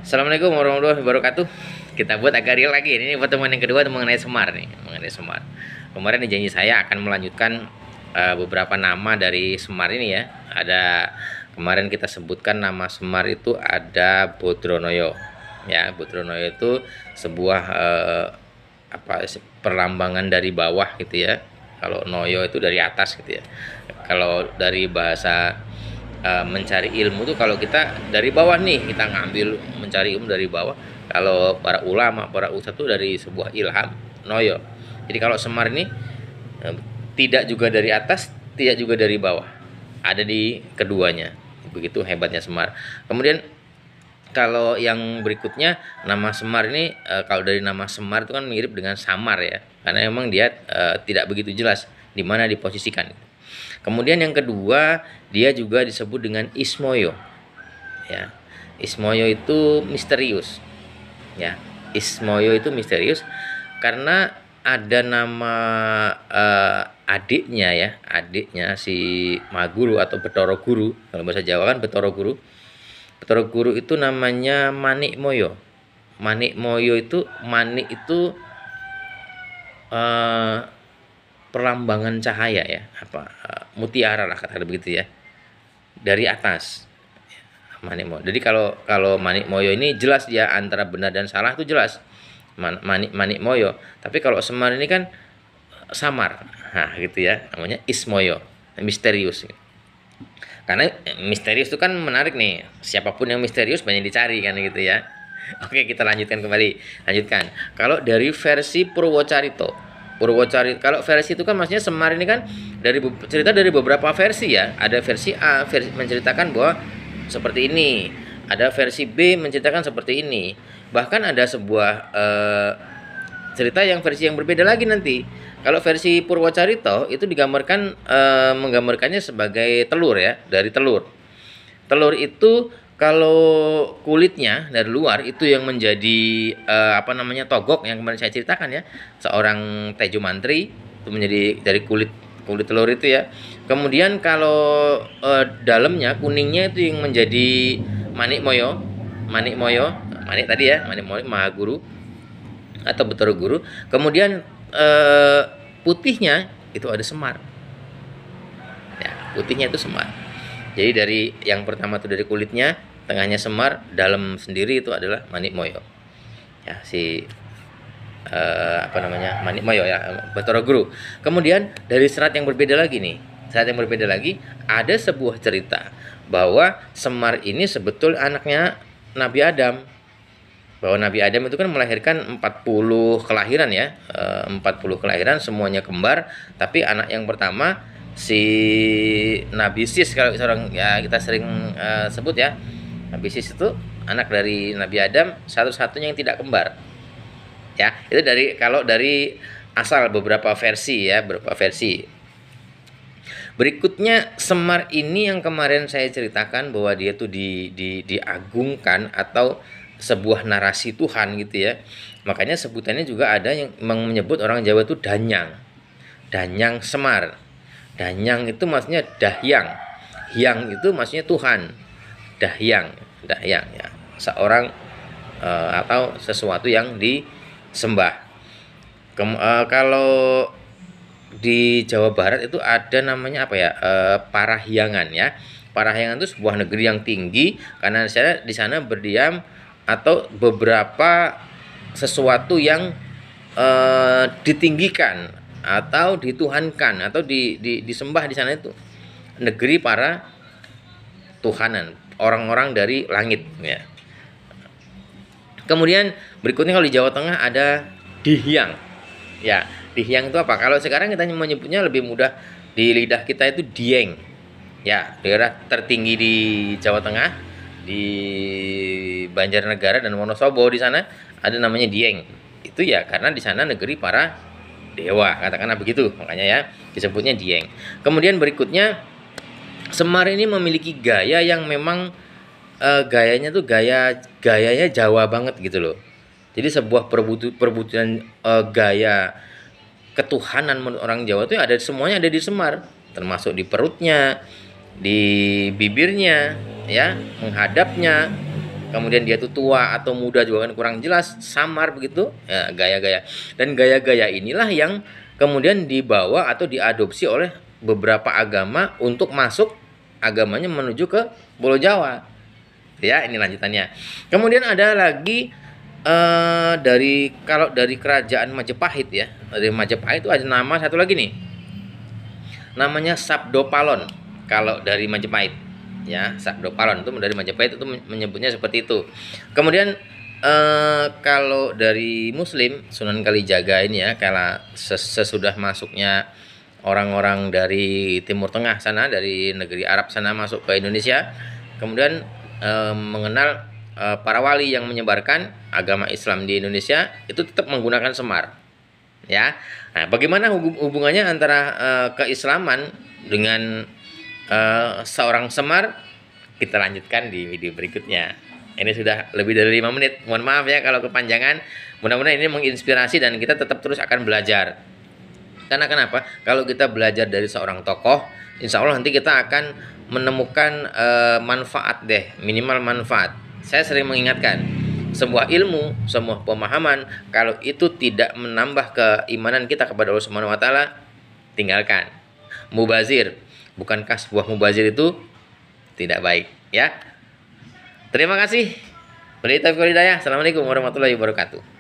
Assalamualaikum warahmatullahi wabarakatuh. Kita buat agak real lagi. Ini pertemuan yang kedua mengenai Semar nih, mengenai Semar. Kemarin nih janji saya akan melanjutkan beberapa nama dari Semar ini ya. Ada kemarin kita sebutkan nama Semar itu ada Bodronoyo. Ya, Bodronoyo itu sebuah perlambangan dari bawah gitu ya. Kalau Noyo itu dari atas gitu ya. Kalau dari bahasa mencari ilmu tuh kalau kita dari bawah nih, kita ngambil mencari ilmu dari bawah. Kalau para ulama, para ustadz itu dari sebuah ilham, Noyo. Jadi kalau Semar ini tidak juga dari atas, tidak juga dari bawah, ada di keduanya. Begitu hebatnya Semar. Kemudian kalau yang berikutnya nama Semar ini kalau dari nama Semar itu kan mirip dengan samar ya, karena memang dia tidak begitu jelas di mana diposisikan. Kemudian yang kedua, dia juga disebut dengan Ismoyo. Ya. Ismoyo itu misterius. Ya. Ismoyo itu misterius karena ada nama adiknya ya, adiknya si Maguru atau Betoro Guru. Kalau bahasa Jawa kan Betoro Guru. Betoro Guru itu namanya Manik Moyo. Manik Moyo itu manik itu perlambangan cahaya ya, mutiara lah kata begitu ya, dari atas. Manik Moyo. Jadi kalau Manik Moyo ini jelas dia antara benar dan salah itu jelas. Manik Moyo. Tapi kalau Semar ini kan samar. Nah, gitu ya. Namanya Ismoyo, misterius. Karena misterius itu kan menarik nih. Siapapun yang misterius banyak dicari kan gitu ya. Oke, kita lanjutkan kembali. Lanjutkan. Kalau dari versi Purwocarito, kalau versi itu kan maksudnya Semar ini kan cerita dari beberapa versi ya. Ada versi A menceritakan bahwa seperti ini, ada versi B menceritakan seperti ini. Bahkan ada sebuah cerita yang versi yang berbeda lagi nanti. Kalau versi Purwocarito itu menggambarkannya sebagai telur ya, dari telur. Telur itu kalau kulitnya dari luar itu yang menjadi togok yang kemarin saya ceritakan ya, seorang Tejo Mantri itu menjadi dari kulit telur itu ya. Kemudian kalau dalamnya kuningnya itu yang menjadi Manik Moyo, Manik tadi ya, Manik Moyo Mahaguru atau Betoro Guru. Kemudian putihnya itu ada Semar. Ya, putihnya itu Semar. Jadi dari yang pertama itu dari kulitnya, tengahnya Semar, dalam sendiri itu adalah Manik Moyo. Ya, Manik Moyo ya, Betoro Guru. Kemudian dari serat yang berbeda lagi nih. Serat yang berbeda lagi ada sebuah cerita bahwa Semar ini sebetul anaknya Nabi Adam. Bahwa Nabi Adam itu kan melahirkan 40 kelahiran ya. 40 kelahiran semuanya kembar, tapi anak yang pertama si Nabi Sis, kalau seorang ya kita sering sebut ya, Nabi Sis itu anak dari Nabi Adam, satu-satunya yang tidak kembar ya. Itu kalau dari asal beberapa versi ya, berikutnya Semar ini yang kemarin saya ceritakan bahwa dia tuh diagungkan atau sebuah narasi Tuhan gitu ya. Makanya sebutannya juga ada yang menyebut orang Jawa itu Danyang Semar. Danyang itu maksudnya dahyang. Hyang itu maksudnya Tuhan. Dahyang ya. Seorang atau sesuatu yang disembah. Kalau di Jawa Barat itu ada namanya Parahyangan ya. Parahyangan itu sebuah negeri yang tinggi karena di sana berdiam atau beberapa sesuatu yang ditinggikan atau dituhankan atau disembah di sana, itu negeri para tuhanan, orang-orang dari langit ya. Kemudian berikutnya kalau di Jawa Tengah ada Dihyang. Ya, Dihyang itu apa? Kalau sekarang kita menyebutnya lebih mudah di lidah kita itu Dieng. Ya, daerah tertinggi di Jawa Tengah, di Banjarnegara dan Wonosobo, di sana ada namanya Dieng. Itu ya karena di sana negeri para dewa, katakanlah begitu, makanya ya disebutnya Dieng. Kemudian berikutnya Semar ini memiliki gaya yang memang gayanya tuh gayanya Jawa banget gitu loh. Jadi sebuah perbutan gaya ketuhanan menurut orang Jawa itu semuanya ada di Semar, termasuk di perutnya, di bibirnya ya, menghadapnya, kemudian dia tuh tua atau muda juga kan kurang jelas, samar begitu, ya, gaya-gaya. Dan gaya-gaya inilah yang kemudian dibawa atau diadopsi oleh beberapa agama untuk masuk agamanya menuju ke Pulau Jawa. Ya, ini lanjutannya. Kemudian ada lagi kalau dari kerajaan Majapahit ya. Dari Majapahit itu ada nama satu lagi nih. Namanya Sabdopalon. Kalau dari Majapahit ya, Sabdopalon itu dari Majapahit itu menyebutnya seperti itu. Kemudian kalau dari Muslim Sunan Kalijaga ini ya, kalau sesudah masuknya orang-orang dari Timur Tengah sana, dari negeri Arab sana masuk ke Indonesia, kemudian mengenal para wali yang menyebarkan agama Islam di Indonesia itu tetap menggunakan Semar. Ya, nah, bagaimana hubungannya antara keislaman dengan seorang Semar? Kita lanjutkan di video berikutnya. Ini sudah lebih dari 5 menit. Mohon maaf ya kalau kepanjangan. Mudah-mudahan ini menginspirasi dan kita tetap terus akan belajar. Karena kenapa? Kalau kita belajar dari seorang tokoh, insya Allah nanti kita akan menemukan manfaat deh, minimal manfaat. Saya sering mengingatkan, sebuah ilmu, sebuah pemahaman, kalau itu tidak menambah keimanan kita kepada Allah Subhanahu wa taala, tinggalkan. Mubazir, bukankah sebuah mubazir itu tidak baik, ya? Terima kasih. Assalamualaikum warahmatullahi wabarakatuh.